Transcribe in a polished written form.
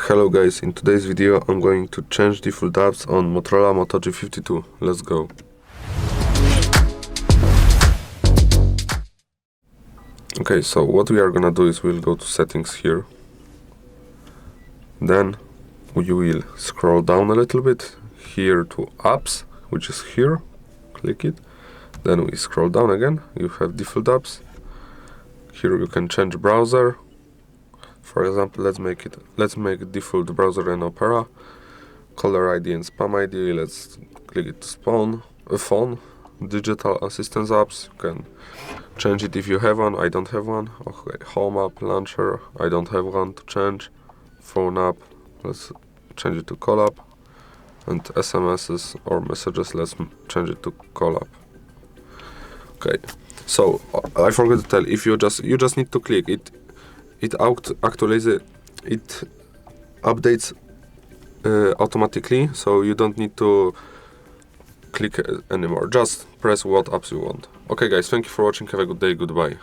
Hello guys, in today's video I'm going to change default apps on Motorola Moto G52. Let's go. Okay, so what we are gonna do is we'll go to settings here. Then we will scroll down a little bit here to apps, which is here. Click it. Then we scroll down again. You have default apps. Here you can change browser. For example, let's make default browser in Opera. Caller ID and spam ID. Let's click it phone. Digital assistance apps. You can change it if you have one. I don't have one. Okay, home app, launcher. I don't have one to change. Phone app. Let's change it to call app. And SMSs or messages. Let's change it to call app. Okay. So I forgot to tell. If you just need to click it. It updates automatically, so you don't need to click anymore. Just press what apps you want. Okay guys, thank you for watching. Have a good day. Goodbye.